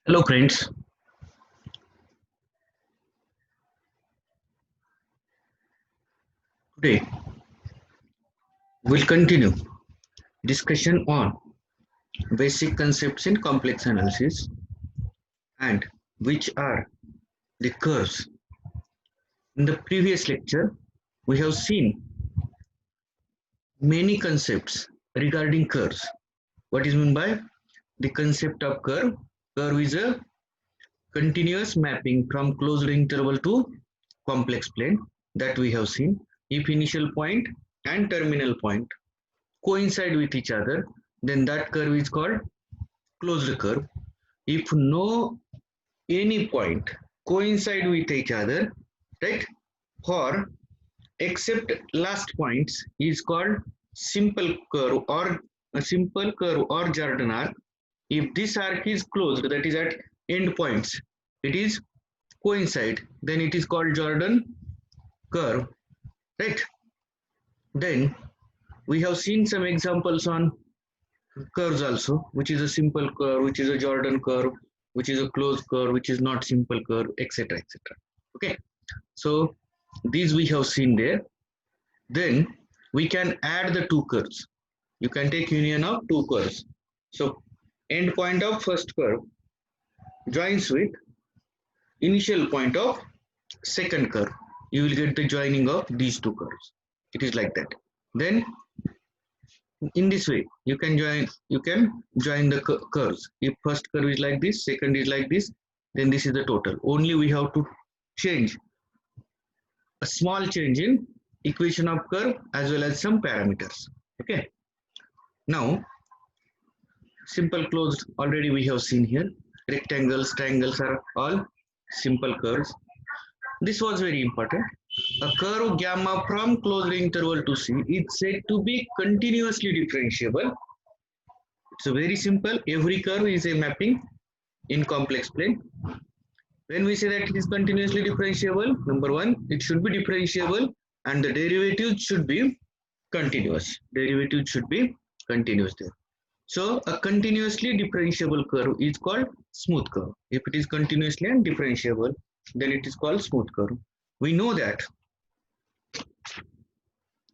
Hello friends, today we'll continue discussion on basic concepts in complex analysis and which are the curves. In the previous lecture, we have seen many concepts regarding curves. What is meant by the concept of curve? Curve is a continuous mapping from closed interval to complex plane that we have seen. If initial point and terminal point coincide with each other, then that curve is called closed curve. If no any point coincide with each other, right? Or except last points is called simple curve or a simple curve or Jordan arc. If this arc is closed, that is at end points, it is coincide, then it is called Jordan curve, right? Then we have seen some examples on curves also, which is a simple curve, which is a Jordan curve, which is a closed curve, which is not simple curve, etc. etc. Okay, so these we have seen there. Then we can add the two curves. You can take union of two curves. So end point of first curve joins with initial point of second curve. You will get the joining of these two curves. It is like that. Then in this way you can join the curves. If first curve is like this, second is like this, then this is the total. Only we have to change a small change in equation of curve as well as some parameters. Okay, now simple closed already we have seen here. Rectangles, triangles are all simple curves. This was very important. A curve gamma from closed interval to C is said to be continuously differentiable. It's very simple. Every curve is a mapping in complex plane. When we say that it is continuously differentiable, number one, it should be differentiable and the derivative should be continuous. Derivative should be continuous there. So a continuously differentiable curve is called smooth curve. If it is continuously and differentiable, then it is called smooth curve. We know that.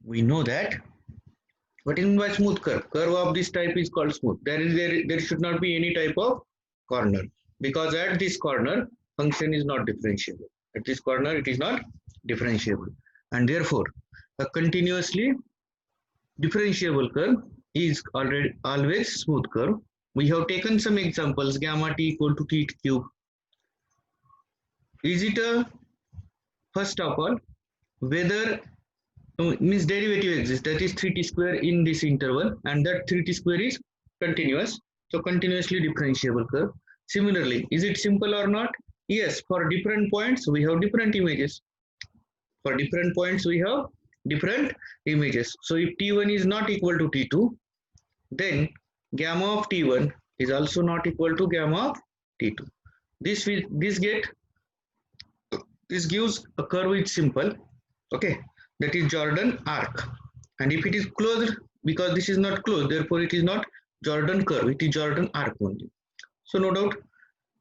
What is meant by smooth curve? Curve of this type is called smooth. There should not be any type of corner, because at this corner function is not differentiable. At this corner it is not differentiable, and therefore a continuously differentiable curve is always smooth curve. We have taken some examples. Gamma t equal to t cube. Is it a, first of all, whether means derivative exists, that is 3t square in this interval, and that 3t square is continuous, so continuously differentiable curve. Similarly, is it simple or not? Yes, for different points we have different images. For different points we have different images. So if t1 is not equal to t2, then gamma of t1 is also not equal to gamma of t2. This gives a curve which simple. Okay, that is Jordan arc. And if it is closed, because this is not closed, therefore it is not Jordan curve, it is Jordan arc only. So no doubt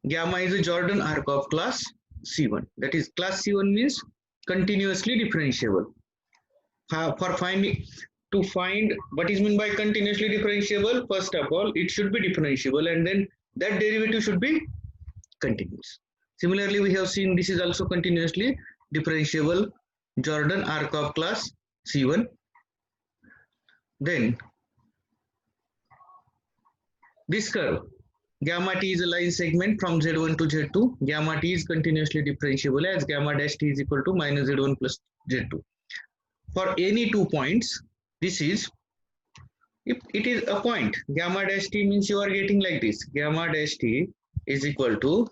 gamma is a Jordan arc of class C1. That is, class C1 means continuously differentiable. To find what is meant by continuously differentiable, first of all it should be differentiable, and then that derivative should be continuous. Similarly, we have seen this is also continuously differentiable, Jordan arc of class C1. Then this curve, gamma t is a line segment from Z1 to Z2. Gamma t is continuously differentiable as gamma dash t is equal to minus Z1 plus Z2. For any 2 points, this is, if it is a point, gamma dash t means you are getting like this. Gamma dash t is equal to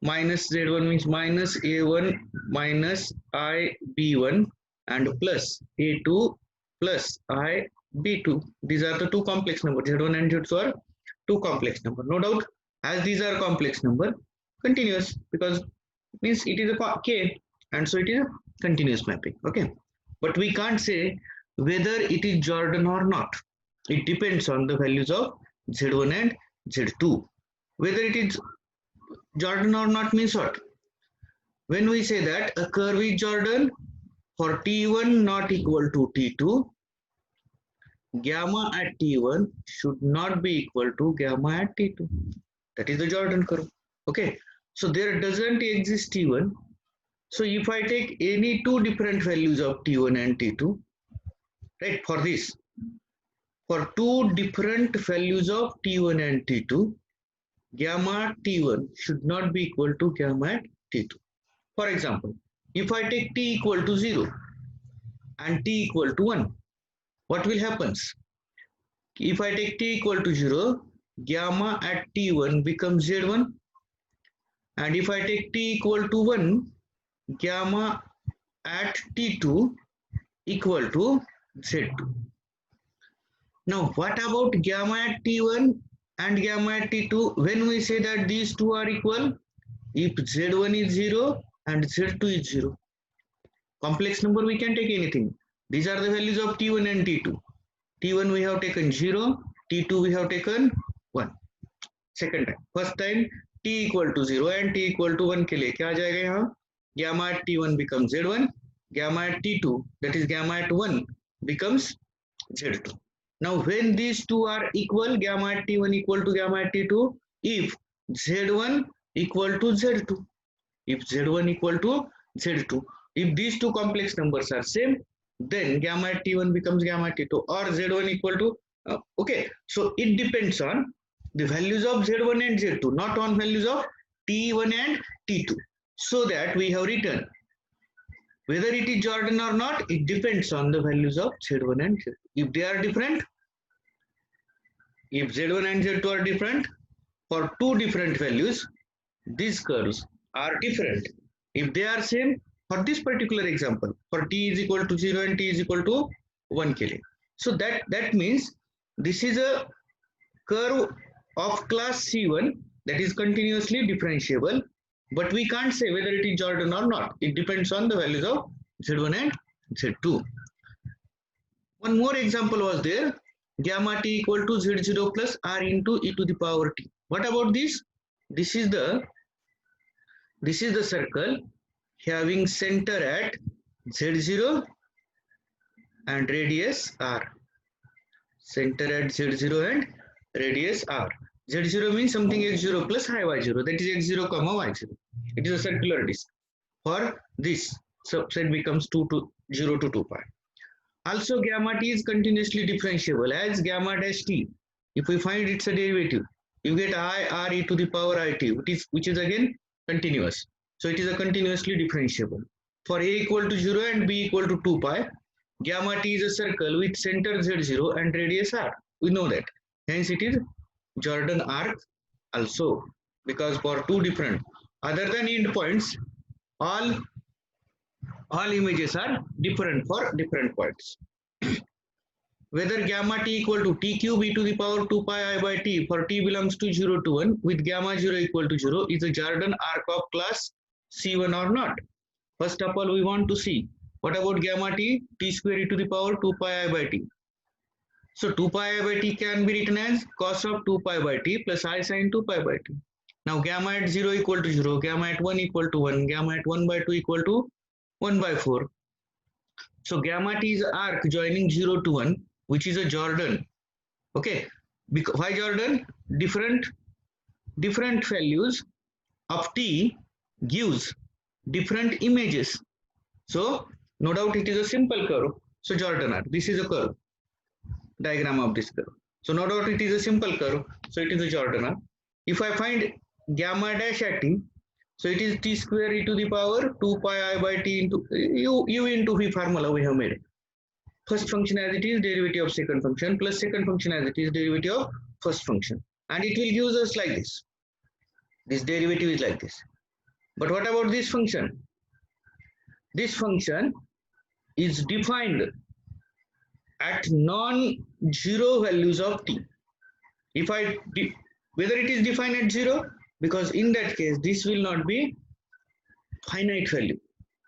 minus Z1 means minus A1 minus I B1 and plus A2 plus I B2. These are the two complex numbers. Z1 and Z2 are two complex numbers. No doubt, as these are complex number, continuous, because means it is a K, and so it is a continuous mapping. Okay, but we can't say whether it is Jordan or not. It depends on the values of Z1 and Z2. Whether it is Jordan or not means what? When we say that a curve is Jordan for T1 not equal to T2, gamma at T1 should not be equal to gamma at T2. That is the Jordan curve. Okay, so there doesn't exist T1. So if I take any two different values of T1 and T2, right, for two different values of T1 and T2, gamma T1 should not be equal to gamma at T2. For example, if I take T equal to 0 and T equal to 1, what will happen? If I take T equal to 0, gamma at T1 becomes Z1, and if I take T equal to 1, gamma at T2 equal to Z2. Now, what about gamma at T1 and gamma at T2? When we say that these two are equal, if Z1 is 0 and Z2 is 0, complex number we can take anything. These are the values of T1 and T2. T1 we have taken 0, T2 we have taken 1. Second time, first time T equal to 0 and T equal to 1 के लिए क्या आ जाएगा यहाँ? Gamma at T1 becomes Z1, gamma at T2, that is gamma at 1 becomes Z2. Now when these two are equal, gamma at T1 equal to gamma at T2, if Z1 equal to Z2, if Z1 equal to Z2, if these two complex numbers are same, then gamma at T1 becomes gamma at T2, or Z1 equal to, okay, so it depends on the values of Z1 and Z2, not on values of T1 and T2. So that we have written whether it is Jordan or not, it depends on the values of Z1 and Z2. If they are different, if Z1 and Z2 are different for two different values, these curves are different. If they are same, for this particular example, for T is equal to 0 and T is equal to 1 ke liye. So that means this is a curve of class C1 that is continuously differentiable, but we can't say whether it is Jordan or not. It depends on the values of Z1 and Z2. One more example was there, gamma T equal to Z0 plus R into e to the power T. What about this? This is the circle having center at Z0 and radius R. Center at Z0 and radius R. Z0 means something x0 plus high y0, that is x0 comma y0. It is a circular disk. For this, subset becomes 0 to 2 pi. Also, gamma T is continuously differentiable as gamma dash T. If we find it's a derivative, you get I R e to the power it, which is again continuous. So it is a continuously differentiable. For a equal to 0 and b equal to 2 pi, gamma T is a circle with center Z0 and radius R. We know that. Hence it is Jordan arc also, because for two different, other than endpoints, all images are different for different points. Whether gamma T equal to T cube e to the power 2 pi I by T for T belongs to 0 to 1 with gamma 0 equal to 0 is a Jordan arc of class C1 or not. First of all, we want to see what about gamma T, T square e to the power 2 pi I by T. So 2 pi I by T can be written as cos of 2 pi by T plus I sin 2 pi by T. Now gamma at 0 equal to 0, gamma at 1 equal to 1, gamma at 1 by 2 equal to 1 by 4. So gamma T is arc joining 0 to 1, which is a Jordan. Okay, why Jordan? Different values of T gives different images. So no doubt it is a simple curve. So Jordan arc. This is a curve. Diagram of this curve. So no doubt it is a simple curve. So it is a Jordan arc. If I find gamma dash at T, so it is T square e to the power 2 pi I by T into u into V formula we have made. First function as it is derivative of second function plus second function as it is derivative of first function, and it will give us like this. This derivative is like this. But what about this function? This function is defined at non-zero values of T. Whether it is defined at 0, because in that case this will not be finite value,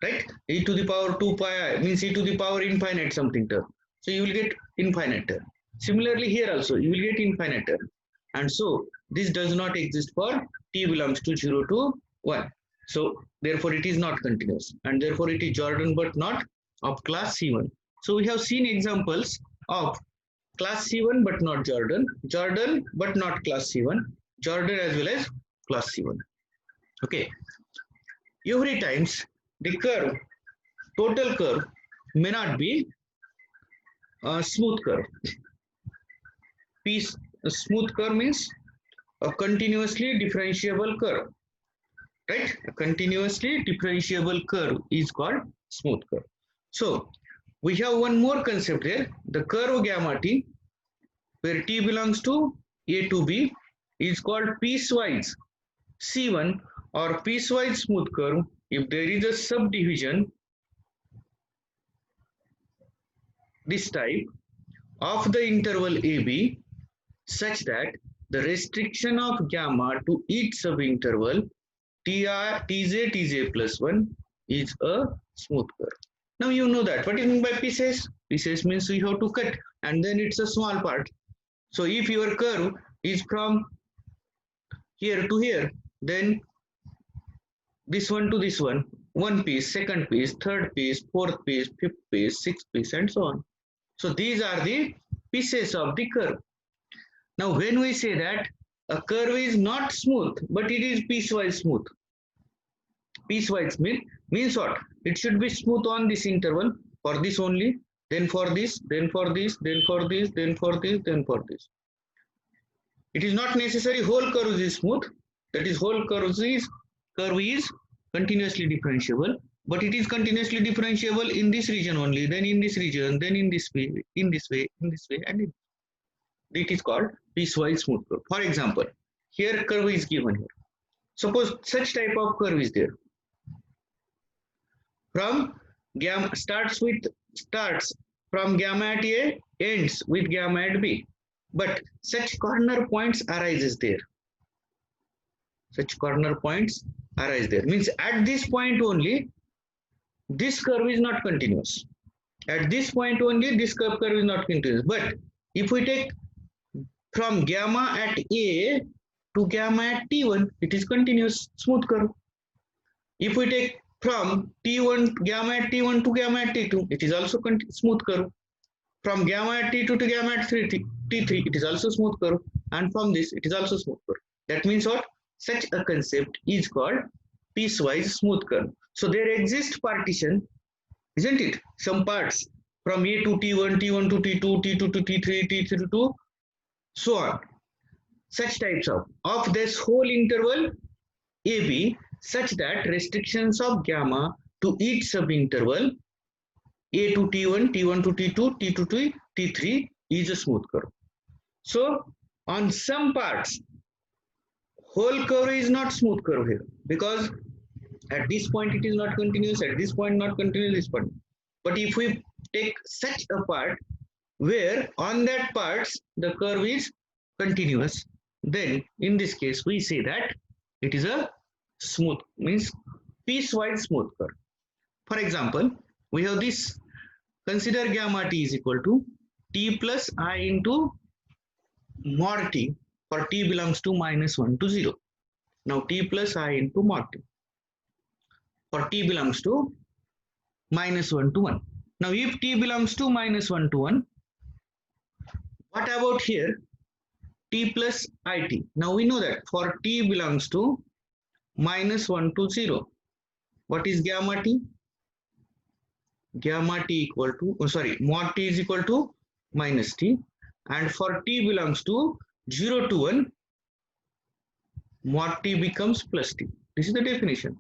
right? E to the power 2 pi I means e to the power infinite something term. So you will get infinite term. Similarly here also you will get infinite term. And so this does not exist for t belongs to 0 to 1. So therefore it is not continuous, and therefore it is Jordan but not of class C1. So we have seen examples of class C1 but not Jordan, Jordan but not class C1, Jordan as well as class C1. Okay. Every times the curve, total curve may not be a smooth curve. A smooth curve means a continuously differentiable curve, right? A continuously differentiable curve is called smooth curve. So we have one more concept here, the curve gamma t, where t belongs to A to B, is called piecewise C1 or piecewise smooth curve if there is a subdivision this type of the interval AB such that the restriction of gamma to each subinterval Tj plus 1 is a smooth curve. Now you know that. What is meant by pieces? Pieces means we have to cut and then it's a small part. So if your curve is from here to here, then this one to this one piece, second piece, third piece, fourth piece, fifth piece, sixth piece, and so on. So these are the pieces of the curve. Now when we say that a curve is not smooth, but it is piecewise smooth. Piecewise means what? It should be smooth on this interval, for this only, then for this, then for this, then for this, then for this, then for this. It is not necessary whole curve is smooth, that is whole curve is continuously differentiable, but it is continuously differentiable in this region only, then in this region, then in this way, in this way, in this way, and it is called piecewise smooth curve. For example, here curve is given here. Suppose such type of curve is there. From gamma starts from gamma at A, ends with gamma at B. But such corner points arises there. Such corner points arise there. Means at this point only, this curve is not continuous. At this point only, this curve is not continuous. But if we take from gamma at A to gamma at T1, it is continuous, smooth curve. If we take from T1, gamma at T1 to gamma at T2, it is also smooth curve. From gamma at T2 to gamma at T3, it is also smooth curve. And from this, it is also smooth curve. That means what? Such a concept is called piecewise smooth curve. So there exists partition, isn't it? Some parts from A to T1, T1 to T2, T2 to T3, T3 to so on. Such types of this whole interval AB such that restrictions of gamma to each subinterval A to T1, T1 to T2, T2 to T3 is a smooth curve. So on some parts, whole curve is not smooth curve here because at this point it is not continuous, at this point not continuous, this point. But if we take such a part where on that parts the curve is continuous, then in this case we say that it is a smooth, means piecewise smooth curve. For example, we have this, consider gamma t is equal to t plus I into mod t for t belongs to -1 to 0. Now t plus I into mod t for t belongs to -1 to 1. Now if t belongs to -1 to 1, what about here t plus it? Now we know that for t belongs to -1 to 0, what is gamma t? Gamma t equal to, mod t is equal to minus t, and for t belongs to 0 to 1, mod t becomes plus t. This is the definition.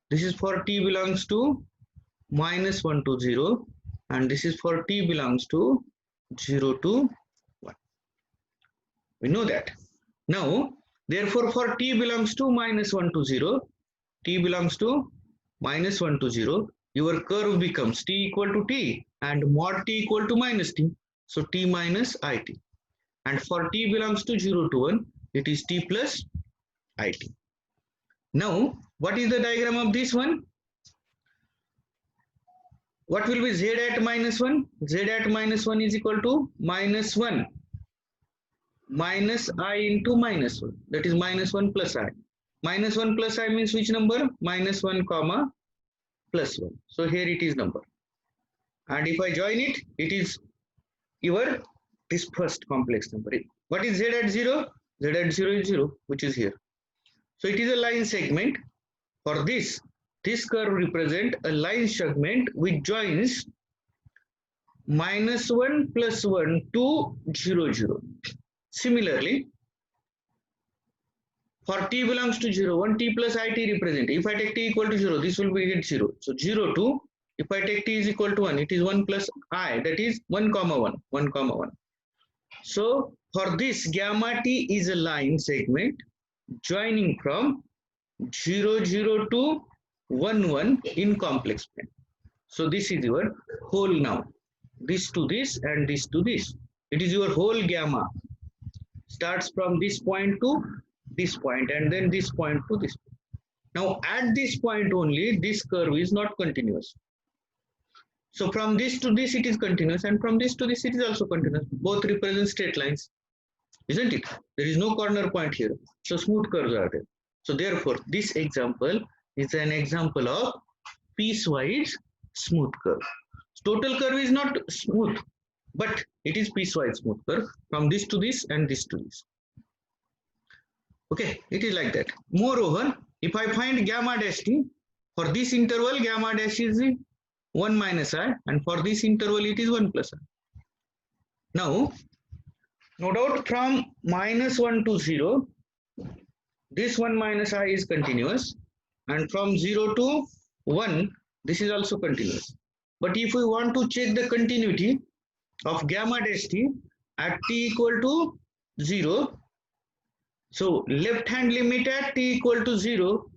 This is for t belongs to -1 to 0, and this is for t belongs to 0 to 1. We know that. Now, therefore, for t belongs to -1 to 0, t belongs to -1 to 0, your curve becomes t equal to t and mod t equal to minus t. So t minus it. And for t belongs to 0 to 1, it is t plus it. Now, what is the diagram of this one? What will be z at -1? Z at -1 is equal to -1 minus I into -1. That is -1 plus I. Minus 1 plus I means which number? Minus 1 comma plus 1. So here it is number. And if I join it, it is your this first complex number. What is z at 0? Z at 0 is 0, which is here. So it is a line segment. For this curve represent a line segment which joins minus 1 plus 1 to 0, 0. Similarly, for t belongs to 0, 1 t plus I t represent. If I take t equal to 0, this will be at 0. So 0 to, if I take t is equal to 1, it is 1 plus I, that is 1 comma 1, 1 comma 1. So for this, gamma t is a line segment joining from 0, 0 to 1, 1 in complex plane. So this is your whole now. This to this and this to this. It is your whole gamma. Starts from this point to this point and then this point to this point. Now at this point only, this curve is not continuous. So from this to this it is continuous, and from this to this it is also continuous. Both represent straight lines, isn't it? There is no corner point here. So smooth curves are there. So therefore this example is an example of piecewise smooth curve. Total curve is not smooth, but it is piecewise smooth curve from this to this and this to this. Okay, it is like that. Moreover, if I find gamma dash t, for this interval gamma dash is 1 minus I, and for this interval it is 1 plus I. Now, no doubt from minus 1 to 0, this 1 minus I is continuous, and from 0 to 1, this is also continuous. But if we want to check the continuity of gamma dash t at t equal to 0, so left hand limit at t equal to 0,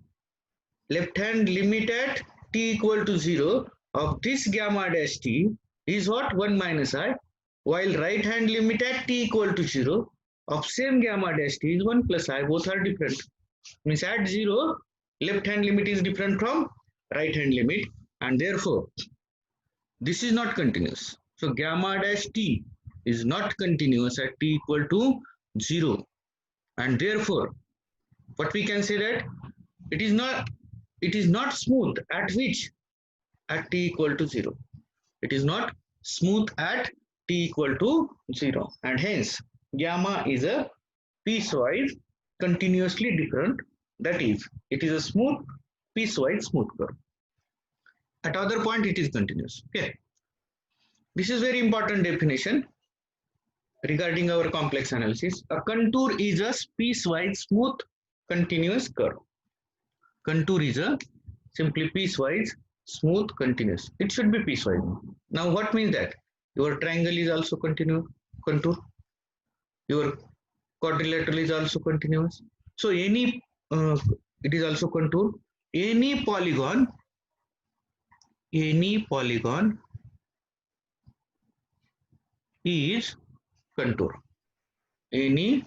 left hand limit at t equal to 0 of this gamma dash t is what? 1 minus I, while right hand limit at t equal to 0 of same gamma dash t is 1 plus I. Both are different. Means at 0, left hand limit is different from right hand limit, and therefore this is not continuous. So gamma dash t is not continuous at t equal to 0, and therefore what we can say that it is not smooth at which? At t equal to 0. It is not smooth at t equal to 0, and hence gamma is a piecewise continuously different, that is, it is a smooth piecewise smooth curve. At other point it is continuous. Okay, this is very important definition regarding our complex analysis. A contour is a piecewise smooth continuous curve. Contour is a simply piecewise smooth continuous. It should be piecewise. Now what means that? Your triangle is also continuous contour. Your quadrilateral is also continuous. So any it is also contour. Any polygon is contour. Any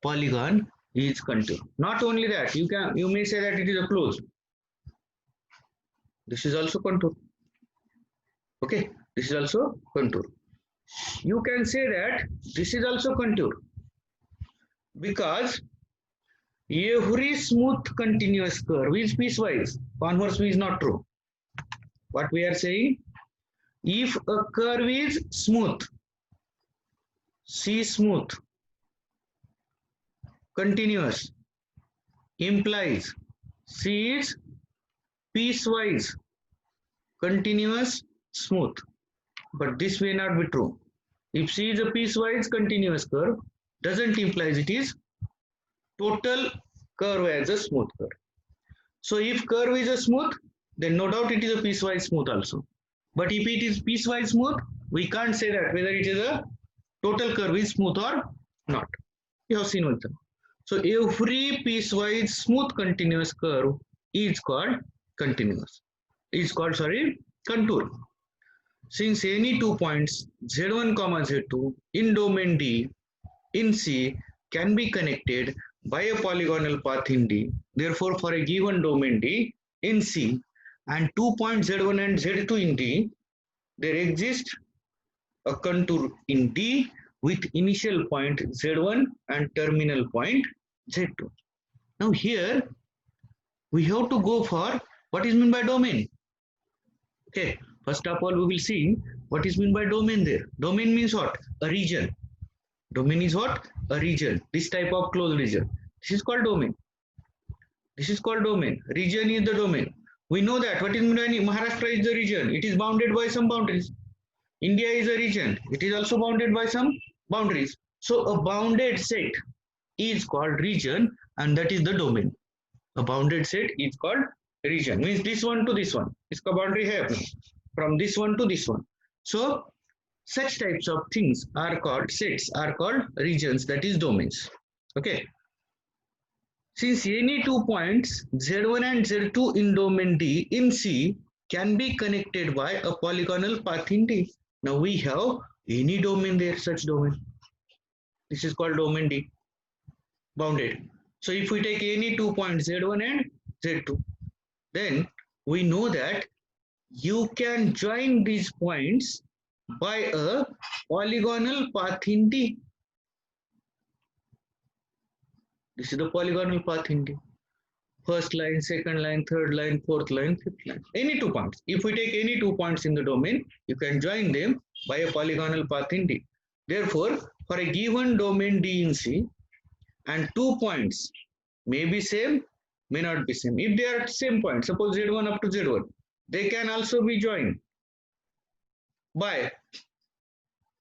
polygon is contour. Not only that, you may say that it is a closed. This is also contour. Okay, this is also contour. You can say that this is also contour, because every smooth continuous curve is piecewise. Conversely is not true. What we are saying, if a curve is smooth, C smooth, continuous, implies C is piecewise, continuous, smooth. But this may not be true. If C is a piecewise continuous curve, doesn't imply it is total curve as a smooth curve. So if curve is a smooth, then no doubt it is a piecewise smooth also. But if it is piecewise smooth, we can't say that whether it is a total curve is smooth or not. You have seen one thing. So every piecewise smooth continuous curve is called continuous. Is called, sorry, contour. Since any 2 points z1, z2 in domain D in C can be connected by a polygonal path in D, therefore for a given domain D in C and 2 points z1 and z2 in D, there exists a contour in D with initial point z1 and terminal point z2. Now here we have to go for what is meant by domain. Okay, first of all, we will see what is meant by domain there. Domain means what? A region. Domain is what? A region. This type of closed region. This is called domain. This is called domain. Region is the domain. We know that. What is Maharashtra is the region. It is bounded by some boundaries. India is a region. It is also bounded by some boundaries. So a bounded set is called region, and that is the domain. A bounded set is called region. Means this one to this one. इसका boundary है अपना. From this one to this one. So such types of things are called sets, are called regions, that is domains. Okay. Since any 2 points Z1 and Z2 in domain D in C can be connected by a polygonal path in D. Now we have any domain there, such domain. This is called domain D, bounded. So if we take any 2 points Z1 and Z2, then we know that you can join these points by a polygonal path in D. This is the polygonal path in D. First line, second line, third line, fourth line, fifth line. Any 2 points. If we take any 2 points in the domain, you can join them by a polygonal path in D. Therefore, for a given domain D in C, and 2 points may be same, may not be same. If they are same point, suppose Z1 up to Z1, they can also be joined by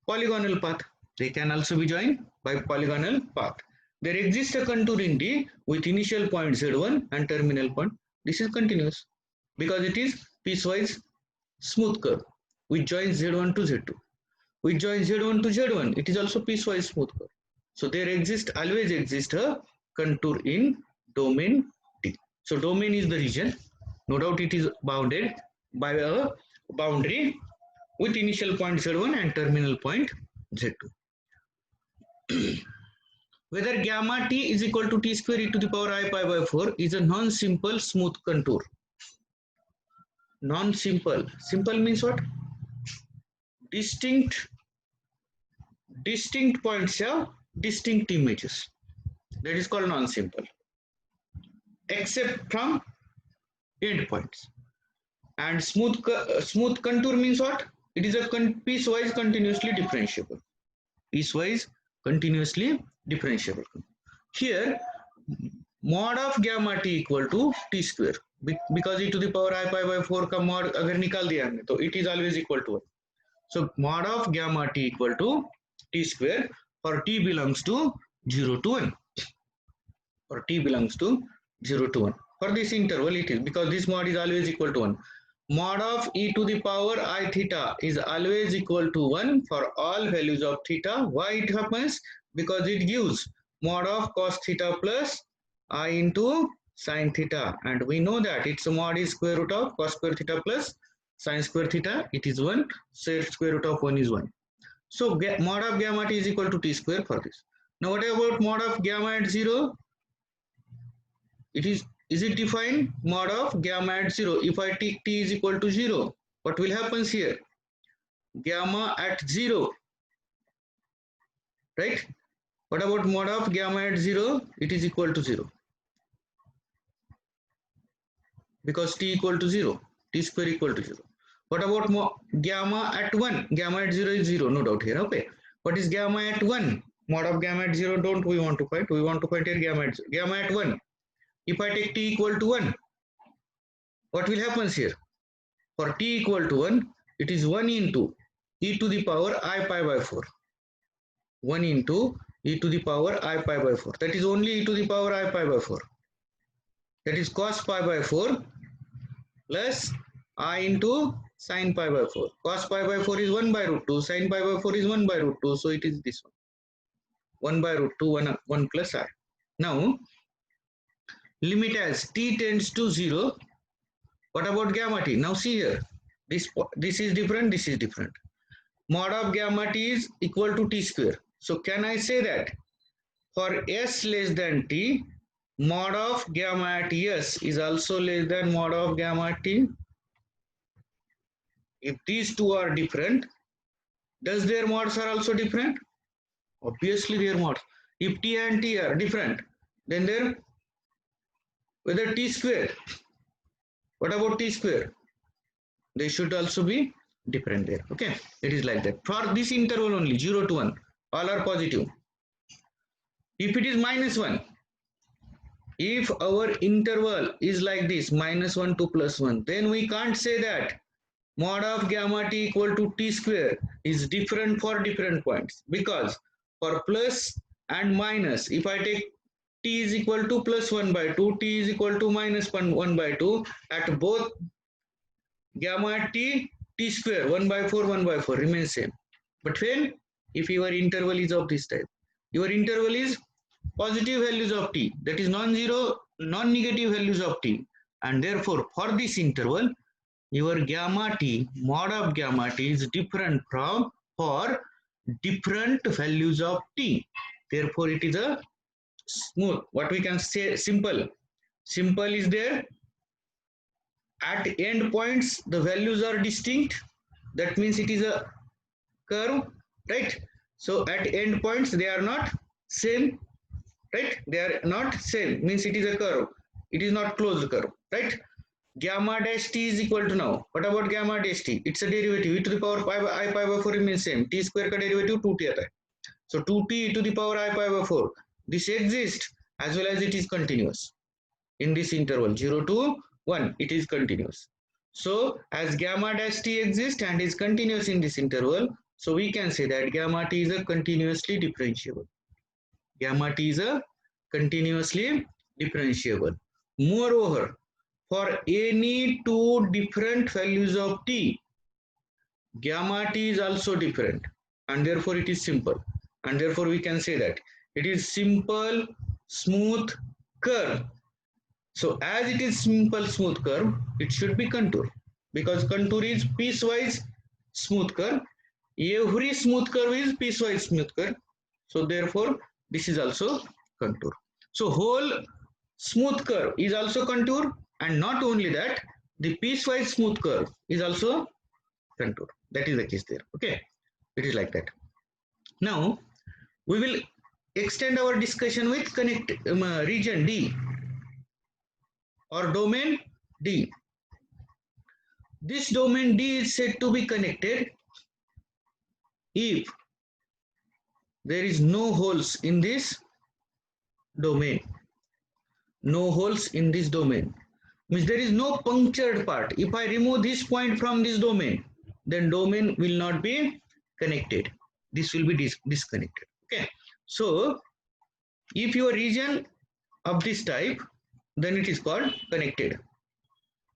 polygonal path. They can also be joined by polygonal path. There exists a contour in D with initial point Z1 and terminal point. This is continuous because it is piecewise smooth curve which joins Z1 to Z2. Which joins Z1 to Z1, it is also piecewise smooth curve. So there always exists a contour in domain D. So domain is the region. No doubt it is bounded by a boundary with initial point Z1 and terminal point Z2. Whether gamma t is equal to t square e to the power I pi by 4 is a non-simple smooth contour. Non-simple. Simple means what? Distinct points have distinct images. That is called non-simple. Except from endpoints. And smooth contour means what? It is a piecewise continuously differentiable. Piecewise continuously differentiable. Here, mod of gamma t equal to t square, because e to the power I pi by 4 का mod अगर निकाल दिया हमने तो it is always equal to 1. So mod of gamma t equal to t square for t belongs to 0 to 1. For t belongs to 0 to 1. For this interval it is, because this mod is always equal to 1. Mod of e to the power I theta is always equal to 1 for all values of theta. Why it happens? Because it gives mod of cos theta plus I into sin theta, and we know that its mod is square root of cos square theta plus sin square theta. It is 1, so square root of 1 is 1. So mod of gamma t is equal to t square for this. Now what about mod of gamma at 0? Is it defined? Mod of gamma at 0. If I take t is equal to 0, what will happen here? Gamma at 0, right? What about mod of gamma at 0? It is equal to 0. Because t equal to 0, t square equal to 0. What about gamma at 1? Gamma at 0 is 0, no doubt here. Okay. What is gamma at 1? Mod of gamma at 0 don't we want to find? We want to find here gamma at 0. Gamma at 1. If I take t equal to 1, what will happen here? For t equal to 1, it is 1 into e to the power I pi by 4. 1 into e to the power I pi by 4. That is only e to the power I pi by 4. That is cos pi by 4 plus I into sin pi by 4. Cos pi by 4 is 1 by root 2. Sin pi by 4 is 1 by root 2. So it is this one. 1 by root 2, 1 plus I. Now, limit as t tends to 0. What about gamma t? Now see here. This is different. This is different. Mod of gamma t is equal to t square. So can I say that for s less than t, mod of gamma at s is also less than mod of gamma at t? If these two are different, does their mods are also different? Obviously their mods. If t and t are different, then their Whether t square, what about t square? They should also be different there. Okay, it is like that. For this interval only, 0 to 1, all are positive. If it is minus 1, if our interval is like this, minus 1 to plus 1, then we can't say that mod of gamma t equal to t square is different for different points, because for plus and minus, if I take t is equal to plus 1 by 2, t is equal to minus 1 by 2, at both gamma t square 1 by 4 1 by 4 remains same. But when, if your interval is of this type, your interval is positive values of t, that is non-zero, non-negative values of t, and therefore for this interval your gamma t, mod of gamma t is different from for different values of t. Therefore it is a smooth, what we can say, simple. Simple is there. At end points the values are distinct, that means it is a curve, right? So at end points they are not same, right? They are not same, means it is a curve, it is not closed curve, right? Gamma dash t is equal to, now what about gamma dash t? It's a derivative, e to the power I pi by 4 remains same, t square ka derivative 2t आता है, so 2t e to the power I pi by 4, this exists as well as it is continuous in this interval 0 to 1, it is continuous. So as gamma dash t exists and is continuous in this interval, so we can say that gamma t is a continuously differentiable. Gamma t is a continuously differentiable. Moreover, for any two different values of t, gamma t is also different, and therefore it is simple, and therefore we can say that it is simple smooth curve. So as it is simple smooth curve, it should be contour, because contour is piecewise smooth curve. Every smooth curve is piecewise smooth curve. So therefore this is also contour. So whole smooth curve is also contour, and not only that, the piecewise smooth curve is also contour. That is the case there. Okay, it is like that. Now we will extend our discussion with region D or domain D. This domain D is said to be connected if there is no holes in this domain. No holes in this domain means there is no punctured part. If I remove this point from this domain, then domain will not be connected. This will be disconnected. Okay. So if your region of this type, then it is called connected.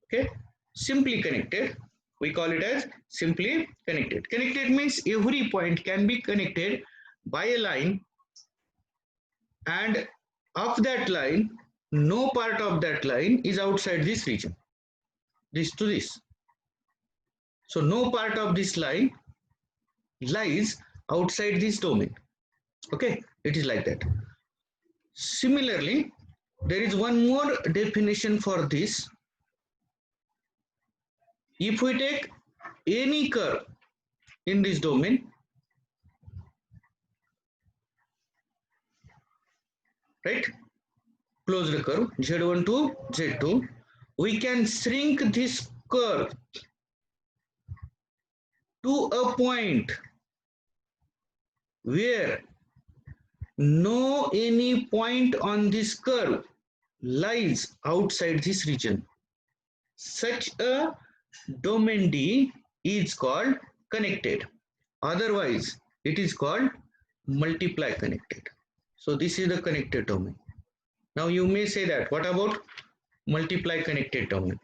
Okay, simply connected, we call it as simply connected. Connected means every point can be connected by a line, and of that line no part of that line is outside this region, this to this. So no part of this line lies outside this domain. Okay, it is like that. Similarly, there is one more definition for this. If we take any curve in this domain, right, closed curve z1 to z2, we can shrink this curve to a point where no any point on this curve lies outside this region. Such a domain D is called connected. Otherwise, it is called multiply connected. So this is the connected domain. Now you may say that, what about multiply connected domain?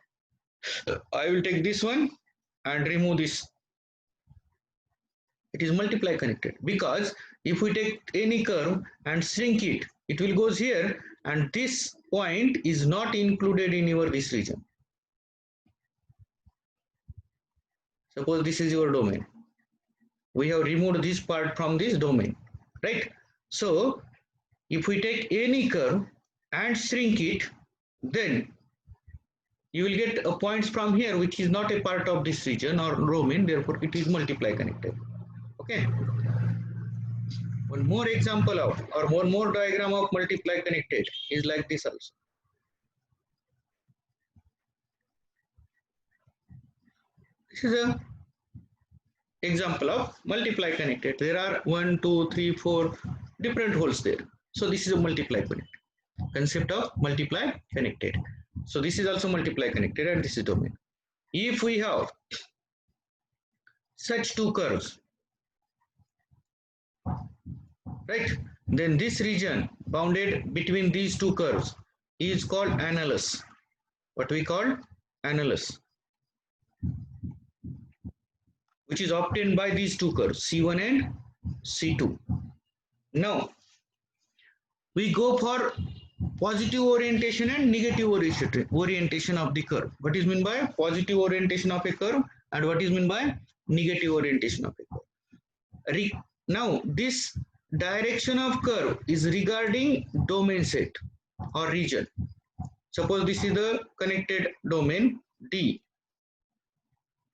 I will take this one and remove this. It is multiply connected, because if we take any curve and shrink it, it will goes here, and this point is not included in your this region. Suppose this is your domain. We have removed this part from this domain, right? So if we take any curve and shrink it, then you will get a points from here which is not a part of this region or domain, therefore it is multiply connected. Okay. One more example of, or one more diagram of multiply connected is like this also. This is a example of multiply connected. There are 1, 2, 3, 4 different holes there. So this is a multiply connected. Concept of multiply connected. So this is also multiply connected and this is domain. If we have such two curves, right, then this region bounded between these two curves is called annulus. What we call annulus, which is obtained by these two curves C1 and C2. Now we go for positive orientation and negative orientation of the curve. What is meant by positive orientation of a curve and what is meant by negative orientation of a curve? Now this direction of curve is regarding domain set or region. Suppose this is the connected domain D,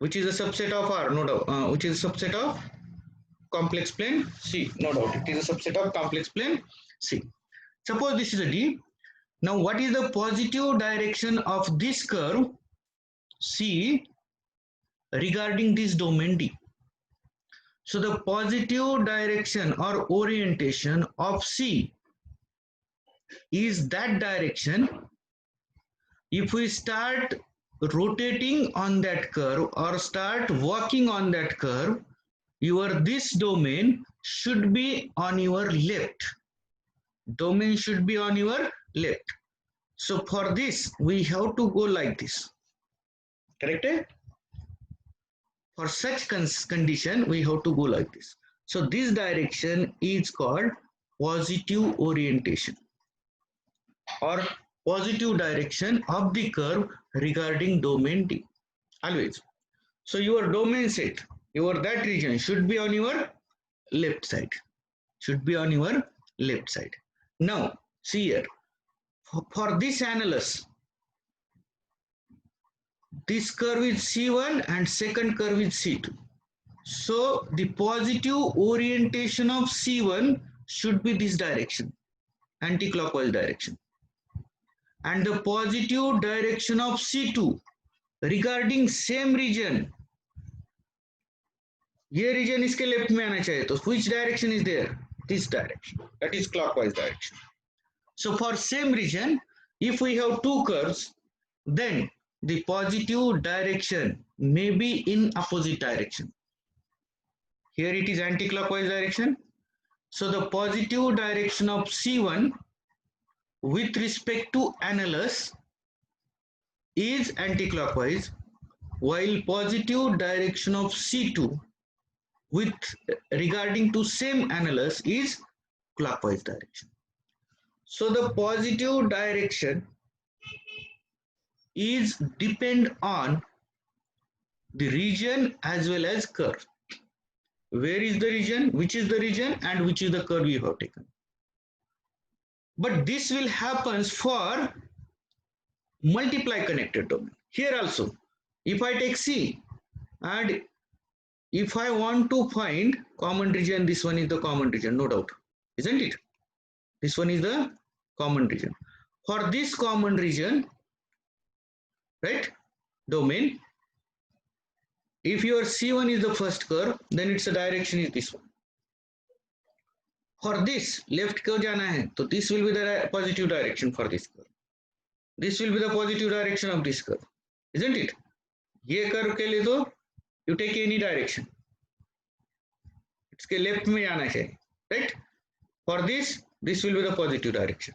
which is a subset of R, no doubt, which is a subset of complex plane C, no doubt. It is a subset of complex plane C. Suppose this is a D. Now what is the positive direction of this curve C regarding this domain D? So the positive direction or orientation of C is that direction. If we start rotating on that curve or start walking on that curve, this domain should be on your left. Domain should be on your left. So for this, we have to go like this. Correct? For such condition, we have to go like this. So this direction is called positive orientation or positive direction of the curve regarding domain D. Always. So your domain set, that region should be on your left side. Should be on your left side. Now, see here. For this annulus, this curve is C1 and second curve is C2. So the positive orientation of C1 should be this direction, anti-clockwise direction. And the positive direction of C2 regarding same region, ये region इसके left में आना चाहिए, तो which direction is there? This direction, that is clockwise direction. So for same region, if we have two curves, then the positive direction may be in opposite direction. Here it is anti-clockwise direction. So the positive direction of C1 with respect to annulus is anti-clockwise, while positive direction of C2 with regarding to same annulus is clockwise direction. So the positive direction is depend on the region as well as curve. Where is the region, which is the region, and which is the curve you have taken. But this will happen for multiply connected domain. Here also, if I take C and if I want to find common region, this one is the common region, no doubt, isn't it? This one is the common region. For this common region, right, domain, if your C1 is the first curve, then its direction is this one. For this left curve जाना है, तो this will be the positive direction for this curve. This will be the positive direction of this curve, isn't it? ये curve के लिए तो you take any direction. इसके left में जाना चाहिए, right? For this, this will be the positive direction.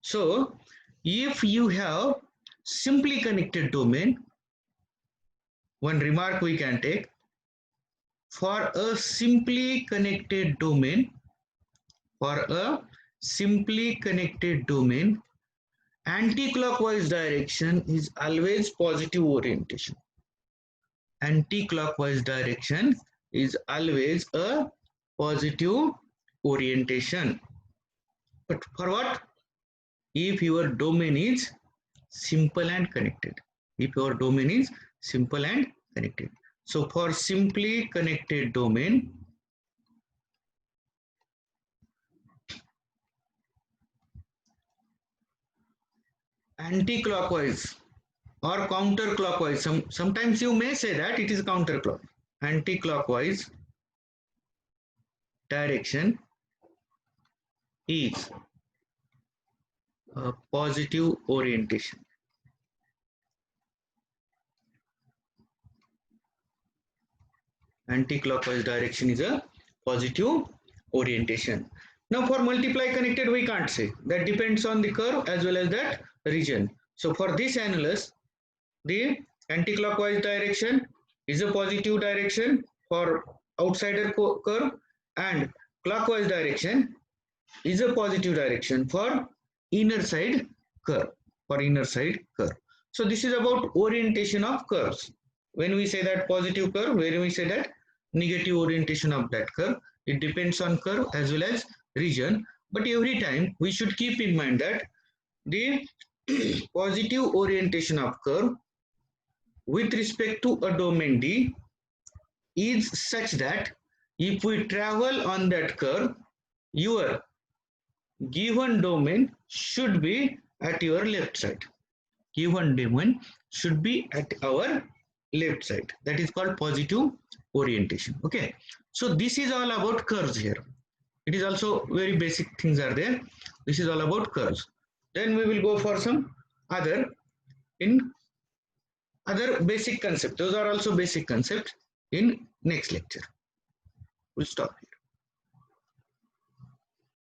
So, if you have simply connected domain, one remark we can take, for a simply connected domain, anti-clockwise direction is always positive orientation. Anti-clockwise direction is always a positive orientation. But for what? If your domain is simple and connected. If your domain is simple and connected. So for simply connected domain, anti-clockwise or counterclockwise. Sometimes you may say that it is counterclockwise. Anti-clockwise direction is a positive orientation. Anti-clockwise direction is a positive orientation. Now for multiply connected we can't say. That depends on the curve as well as that region. So for this annulus, the anti-clockwise direction is a positive direction for outsider curve, and clockwise direction is a positive direction for inner side curve. So this is about orientation of curves. When we say that positive curve, when we say that negative orientation of that curve, it depends on curve as well as region. But every time we should keep in mind that the positive orientation of curve with respect to a domain D is such that if we travel on that curve, your given domain should be at your left side. Given domain should be at our left side. That is called positive orientation. Okay. So this is all about curves here. It is also very basic things are there. This is all about curves. Then we will go for some other basic concepts. Those are also basic concepts in next lecture. We'll stop here.